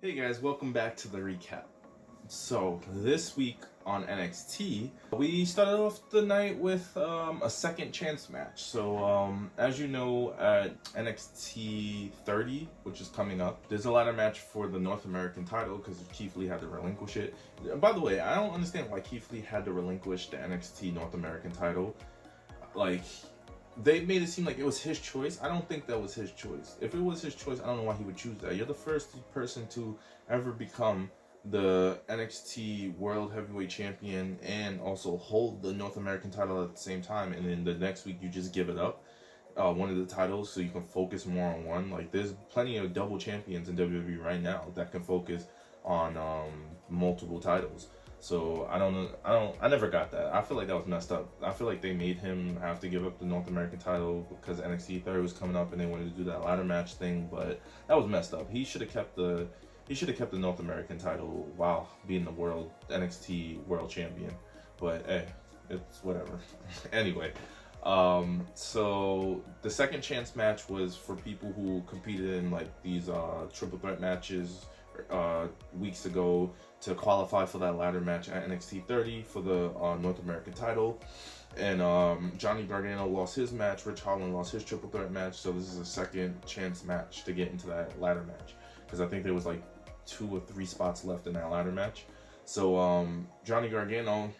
Hey guys, welcome back to the recap. So this week on NXT, we started off the night with a second chance match. So as you know, at NXT 30, which is coming up, there's a ladder match for the North American title because Keith Lee had to relinquish it. By the way, I don't understand why Keith Lee had to relinquish the NXT North American title. Like, they made it seem like it was his choice. I don't think that was his choice. If it was his choice, I don't know why he would choose that. You're the first person to ever become the NXT World Heavyweight Champion and also hold the North American title at the same time, and then the next week you just give it up, one of the titles, so you can focus more on one. Like, there's plenty of double champions in WWE right now that can focus on multiple titles. So I never got that. I feel like that was messed up. I feel like they made him have to give up the North American title because NXT 30 was coming up and they wanted to do that ladder match thing, but that was messed up. He should have kept the North American title while being the NXT World Champion. But hey, it's whatever. Anyway, so the second chance match was for people who competed in like these triple threat matches weeks ago to qualify for that ladder match at NXT 30 for the North American title. And Johnny Gargano lost his match, Rich Holland lost his triple threat match, so this is a second chance match to get into that ladder match, because I think there was like 2 or 3 spots left in that ladder match. So Johnny Gargano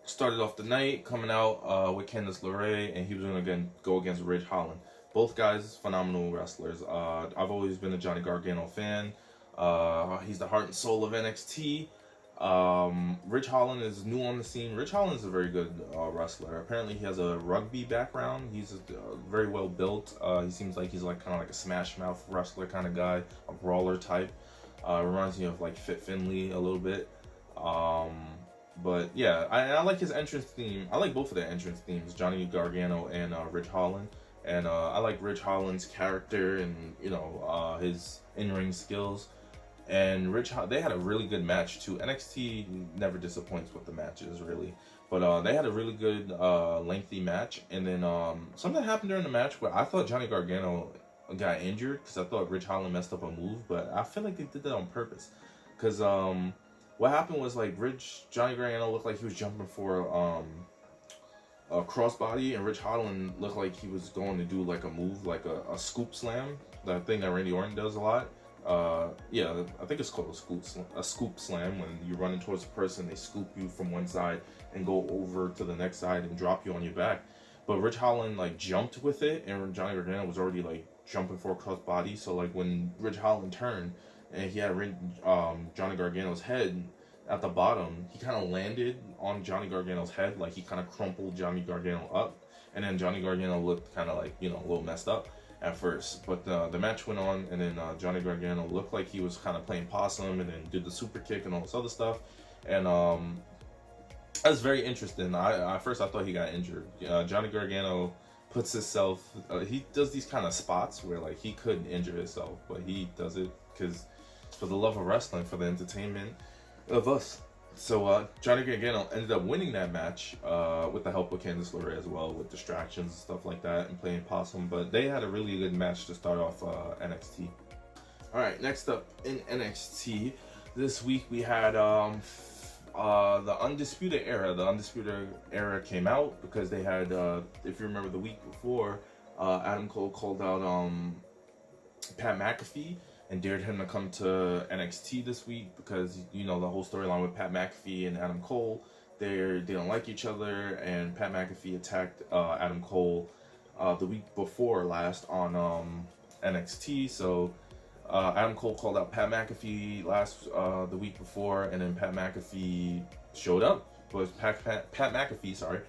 started off the night coming out with Candice LeRae, and he was going to go against Rich Holland. Both guys phenomenal wrestlers. I've always been a Johnny Gargano fan. He's the heart and soul of NXT. Rich Holland is new on the scene. Rich Holland is a very good wrestler. Apparently he has a rugby background. He's very well built. He seems like he's like kind of like a smash mouth wrestler kind of guy, a brawler type. Reminds me of like Fit Finlay a little bit. But yeah, I like his entrance theme. I like both of their entrance themes, Johnny Gargano and Rich Holland. And I like Rich Holland's character and, you know, his in-ring skills. And they had a really good match too. NXT never disappoints with the matches, really. But they had a really good lengthy match. And then something happened during the match where I thought Johnny Gargano got injured because I thought Rich Holland messed up a move. But I feel like they did that on purpose. Because what happened was, like, Johnny Gargano looked like he was jumping for a crossbody, and Rich Holland looked like he was going to do like a move, like a scoop slam, that thing that Randy Orton does a lot. Yeah, I think it's called a scoop slam, when you're running towards a person, they scoop you from one side and go over to the next side and drop you on your back. But Rich Holland like jumped with it, and Johnny Gargano was already like jumping for a crossbody. So like when Rich Holland turned and he had Johnny Gargano's head at the bottom, he kind of landed on Johnny Gargano's head, like he kind of crumpled Johnny Gargano up, and then Johnny Gargano looked kind of like, you know, a little messed up at first. But the match went on, and then Johnny Gargano looked like he was kind of playing possum, and then did the super kick and all this other stuff, and that's very interesting. At first I thought he got injured. Johnny Gargano puts himself, he does these kind of spots where like he couldn't injure himself, but he does it because it's for the love of wrestling, for the entertainment of us. So Johnny Gargano ended up winning that match with the help of Candice LeRae as well, with distractions and stuff like that and playing possum. But they had a really good match to start off NXT. Alright, next up in NXT this week we had the Undisputed Era. The Undisputed Era came out because they had, if you remember the week before, Adam Cole called out Pat McAfee and dared him to come to NXT this week because, you know, the whole storyline with Pat McAfee and Adam Cole, they don't like each other, and Pat McAfee attacked Adam Cole the week before last on NXT. So Adam Cole called out Pat McAfee the week before, and then Pat McAfee showed up. But Pat McAfee,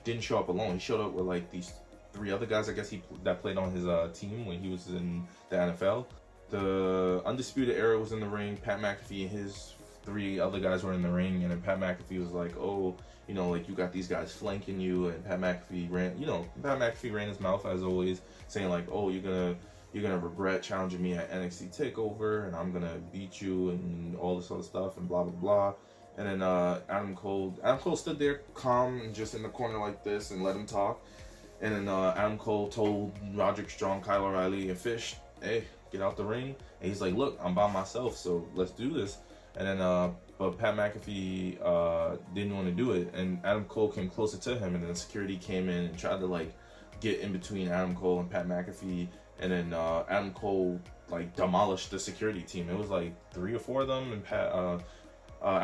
didn't show up alone. He showed up with like these 3 other guys, I guess, that played on his team when he was in the NFL. The Undisputed Era was in the ring. Pat McAfee and his 3 other guys were in the ring, and then Pat McAfee was like, "Oh, you know, like, you got these guys flanking you," and Pat McAfee ran his mouth as always, saying like, "Oh, you're gonna regret challenging me at NXT Takeover, and I'm gonna beat you," and all this other stuff, and blah blah blah. And then Adam Cole stood there calm and just in the corner like this and let him talk. And then Adam Cole told Roderick Strong, Kyle O'Reilly, and Fish, "Hey, get out the ring. And he's like, look, I'm by myself, so let's do this. And then, but Pat McAfee didn't want to do it, and Adam Cole came closer to him, and then security came in and tried to like get in between Adam Cole and Pat McAfee, and then Adam Cole like demolished the security team. It was like 3 or 4 of them, and Pat out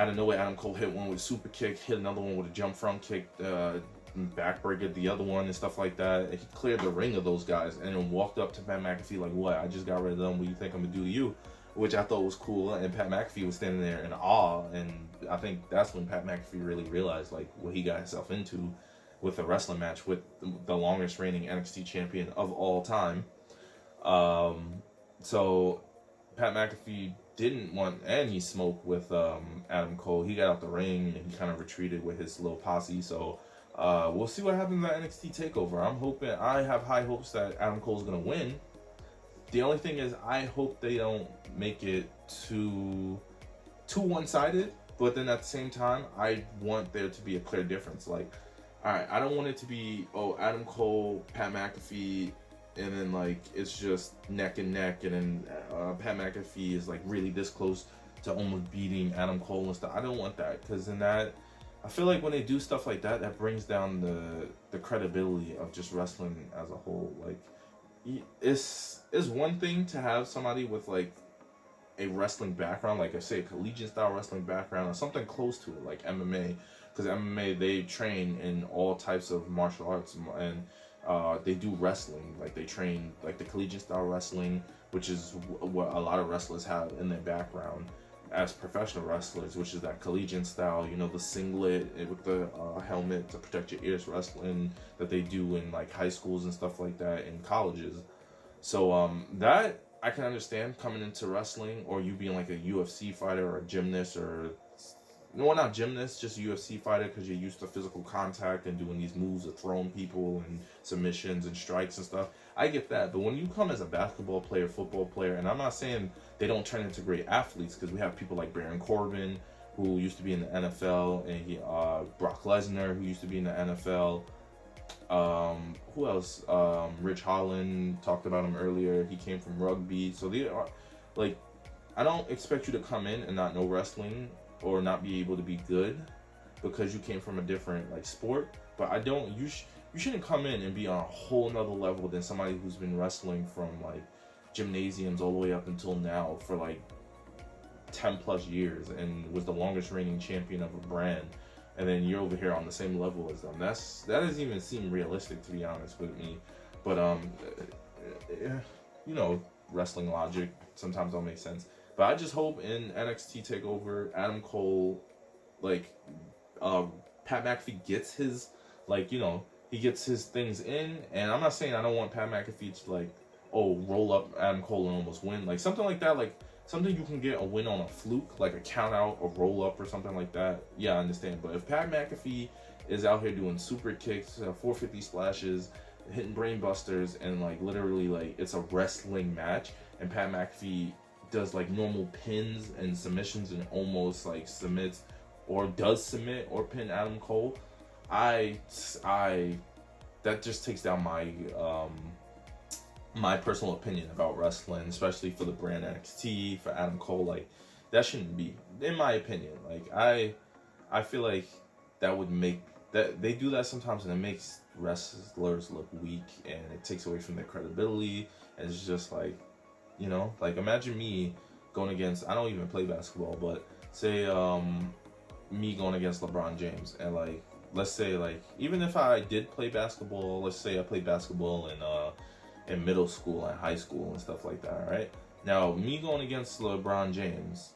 of nowhere, Adam Cole hit one with a super kick, hit another one with a jump front kick, backbreaker the other one and stuff like that. And he cleared the ring of those guys and then walked up to Pat McAfee like, what, I just got rid of them, what do you think I'm gonna do to you? Which I thought was cool, and Pat McAfee was standing there in awe, and I think that's when Pat McAfee really realized like what he got himself into with a wrestling match with the longest reigning NXT champion of all time. So Pat McAfee didn't want any smoke with Adam Cole. He got out the ring and he kind of retreated with his little posse. So we'll see what happens at NXT TakeOver. I have high hopes that Adam Cole's gonna win. The only thing is, I hope they don't make it too one-sided. But then at the same time, I want there to be a clear difference. Like, all right, I don't want it to be, oh, Adam Cole, Pat McAfee, and then like it's just neck and neck, and then Pat McAfee is like really this close to almost beating Adam Cole and stuff. I don't want that, because in that, I feel like when they do stuff like that, that brings down the credibility of just wrestling as a whole. Like, it's one thing to have somebody with like a wrestling background, like I say, a collegiate style wrestling background or something close to it, like MMA, because MMA, they train in all types of martial arts, and they do wrestling, like they train like the collegiate style wrestling, which is what a lot of wrestlers have in their background as professional wrestlers, which is that collegiate style, you know, the singlet with the helmet to protect your ears wrestling that they do in like high schools and stuff like that, in colleges. So that I can understand coming into wrestling, or you being like a UFC fighter or a gymnast, or no, not gymnast, just a UFC fighter, because you're used to physical contact and doing these moves of throwing people and submissions and strikes and stuff. I get that. But when you come as a basketball player, football player, and I'm not saying they don't turn into great athletes, because we have people like Baron Corbin, who used to be in the NFL, and Brock Lesnar, who used to be in the NFL. Who else? Rich Holland, talked about him earlier. He came from rugby. So they are like, I don't expect you to come in and not know wrestling or not be able to be good because you came from a different like sport. But I don't. You shouldn't come in and be on a whole nother level than somebody who's been wrestling from like gymnasiums all the way up until now for like 10 plus years and was the longest reigning champion of a brand. And then you're over here on the same level as them. That doesn't even seem realistic, to be honest with me. But you know, wrestling logic sometimes don't make sense. But I just hope in NXT TakeOver, Adam Cole, like, Pat McAfee gets his, like, you know, he gets his things in. And I'm not saying I don't want Pat McAfee to, like, oh, roll up Adam Cole and almost win. Like, something like that, like, something you can get a win on a fluke, like a count out, a roll up, or something like that. Yeah, I understand. But if Pat McAfee is out here doing super kicks, 450 splashes, hitting brain busters, and like literally like it's a wrestling match, and Pat McAfee does like normal pins and submissions and almost like submits or does submit or pin Adam Cole, I that just takes down my personal opinion about wrestling, especially for the brand NXT, for Adam Cole. Like, that shouldn't be, in my opinion. Like, I feel like that would make that they do that sometimes, and it makes wrestlers look weak, and it takes away from their credibility. And it's just like, you know, like imagine me going against, I don't even play basketball, but say me going against LeBron James, and like let's say like even if I did play basketball, let's say I played basketball in middle school and high school and stuff like that, right? Now, me going against LeBron James,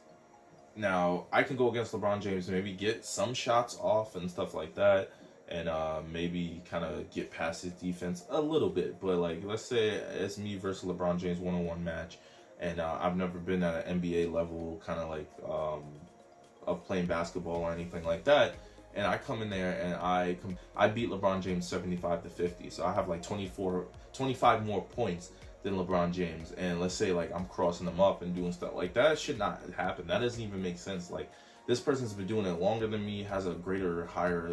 now I can go against LeBron James and maybe get some shots off and stuff like that, and maybe kind of get past his defense a little bit. But like, let's say it's me versus LeBron James one-on-one match, and I've never been at an NBA level, kind of like of playing basketball or anything like that. And I come in there and I beat LeBron James 75-50. So I have like 25 more points than LeBron James. And let's say like I'm crossing them up and doing stuff like that. Should not happen. That doesn't even make sense. Like, this person's been doing it longer than me, has a higher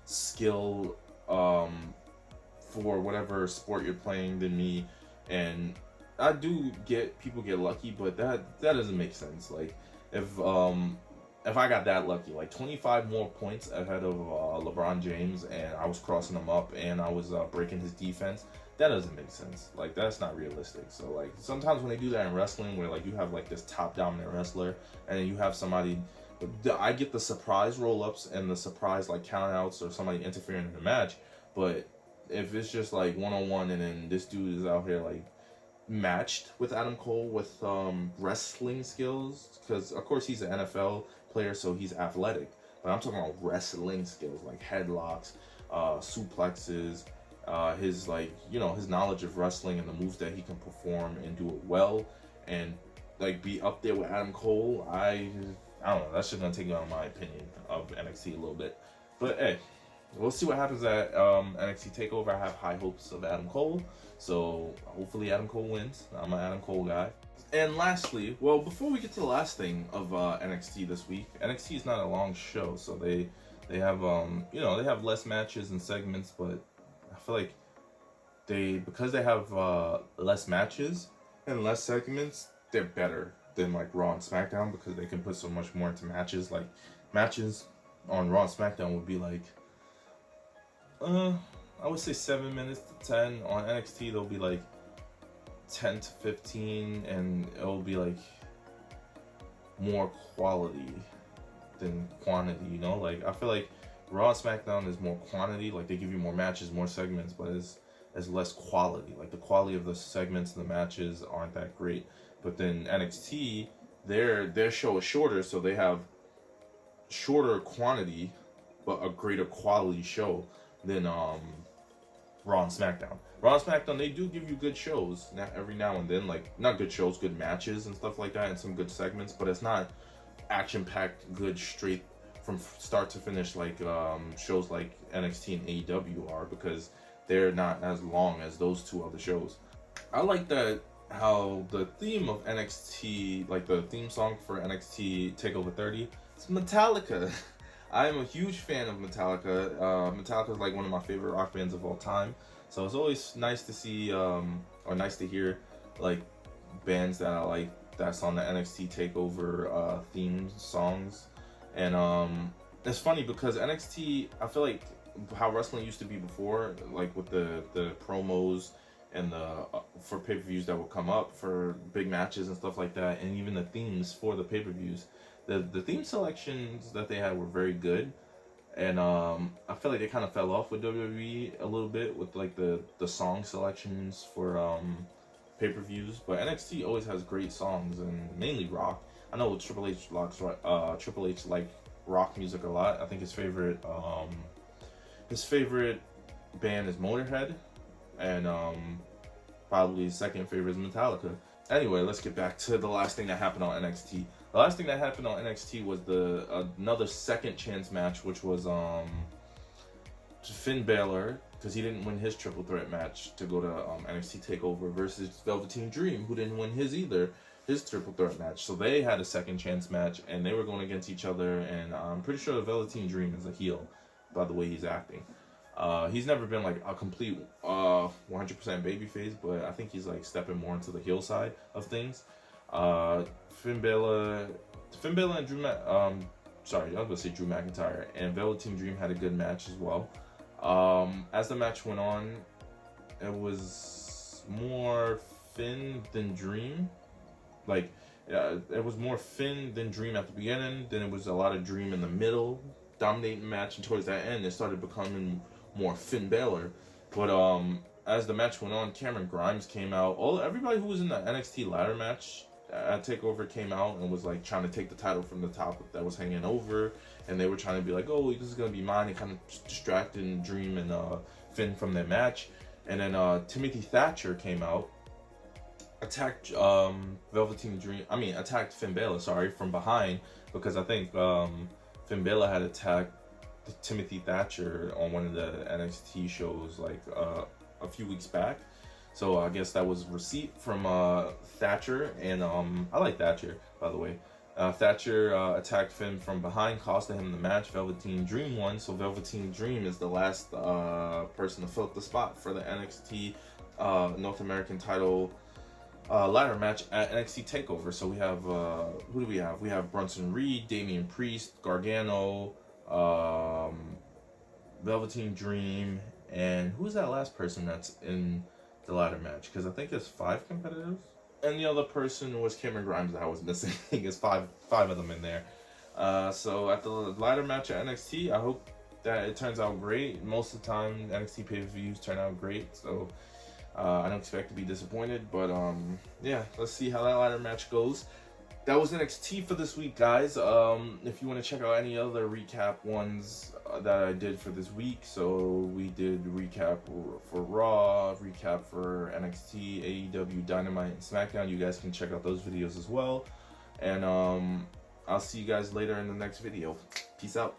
skill for whatever sport you're playing than me. And I do get people get lucky, but that doesn't make sense. Like if I got that lucky, like 25 more points ahead of LeBron James, and I was crossing him up, and I was breaking his defense, that doesn't make sense. Like, that's not realistic. So like sometimes when they do that in wrestling, where like you have like this top dominant wrestler, and then you have somebody, I get the surprise roll ups and the surprise like count outs or somebody interfering in the match, but if it's just like 1-on-1 and then this dude is out here like matched with Adam Cole with wrestling skills, because of course he's an NFL player, so he's athletic, but I'm talking about wrestling skills like headlocks, suplexes, his like, you know, his knowledge of wrestling and the moves that he can perform and do it well, and like be up there with Adam Cole. I don't know, that's just gonna take out my opinion of NXT a little bit, but hey, we'll see what happens at NXT TakeOver. I have high hopes of Adam Cole, so hopefully Adam Cole wins. I'm an Adam Cole guy. And lastly, well, before we get to the last thing of NXT this week, NXT is not a long show, so they have you know, they have less matches and segments, but I feel like because they have less matches and less segments, they're better than like Raw and SmackDown, because they can put so much more into matches. Like matches on Raw and SmackDown would be like I would say 7 minutes to 10. On NXT they'll be like 10 to 15, and it'll be like more quality than quantity, you know? Like I feel like Raw and SmackDown is more quantity, like they give you more matches, more segments, but it's less quality. Like the quality of the segments and the matches aren't that great. But then NXT, their show is shorter, so they have shorter quantity but a greater quality show than Raw and SmackDown. Raw and SmackDown, they do give you good shows every now and then, like not good shows, good matches and stuff like that, and some good segments, but it's not action-packed, good straight from start to finish like shows like NXT and AEW are, because they're not as long as those two other shows. I like that how the theme of NXT, like the theme song for NXT TakeOver 30, it's Metallica. I'm a huge fan of Metallica. Metallica is like one of my favorite rock bands of all time. So it's always nice to see, or nice to hear, like bands that I like that's on the NXT TakeOver theme songs. And it's funny because NXT, I feel like how wrestling used to be before, like with the promos and the for pay-per-views that would come up for big matches and stuff like that, and even the themes for the pay-per-views. The theme selections that they had were very good, and I feel like they kind of fell off with WWE a little bit with like the song selections for pay-per-views. But NXT always has great songs, and mainly rock. I know Triple H like rock music a lot. I think his favorite band is Motorhead, and probably his second favorite is Metallica. Anyway, let's get back to the last thing that happened on NXT. The last thing that happened on NXT was another second chance match, which was Finn Balor, because he didn't win his triple threat match to go to NXT TakeOver, versus Velveteen Dream, who didn't win his triple threat match. So they had a second chance match, and they were going against each other, and I'm pretty sure Velveteen Dream is a heel by the way he's acting. He's never been like a complete 100% babyface, but I think he's like stepping more into the heel side of things. Finn Balor and Drew McIntyre and Velveteen Dream had a good match as well. As the match went on, it was more Finn than Dream. Like, it was more Finn than Dream at the beginning. Then it was a lot of Dream in the middle, dominating the match, and towards that end, it started becoming more Finn Balor. But as the match went on, Cameron Grimes came out. Everybody who was in the NXT ladder match at TakeOver came out and was like trying to take the title from the top that was hanging over, and they were trying to be like, oh, this is gonna be mine, and kind of distracting Dream and Finn from their match. And then Timothy Thatcher came out, attacked attacked Finn Balor, from behind, because I think Finn Balor had attacked Timothy Thatcher on one of the NXT shows like a few weeks back. So I guess that was receipt from Thatcher, and I like Thatcher, by the way. Thatcher attacked Finn from behind, costing him the match. Velveteen Dream won, so Velveteen Dream is the last person to fill up the spot for the NXT North American title ladder match at NXT Takeover. So we have who do we have? We have Bronson Reed, Damian Priest, Gargano, Velveteen Dream, and who's that last person that's in the ladder match? Because I think there's 5 competitors, and the other person was Cameron Grimes that I was missing. I think it's five of them in there. So at the ladder match at NXT, I hope that it turns out great. Most of the time, NXT pay-per-views turn out great, so I don't expect to be disappointed. But yeah, let's see how that ladder match goes. That was NXT for this week, guys. If you want to check out any other recap ones that I did for this week, so we did recap for Raw, recap for NXT, AEW, Dynamite, and SmackDown. You guys can check out those videos as well. And I'll see you guys later in the next video. Peace out.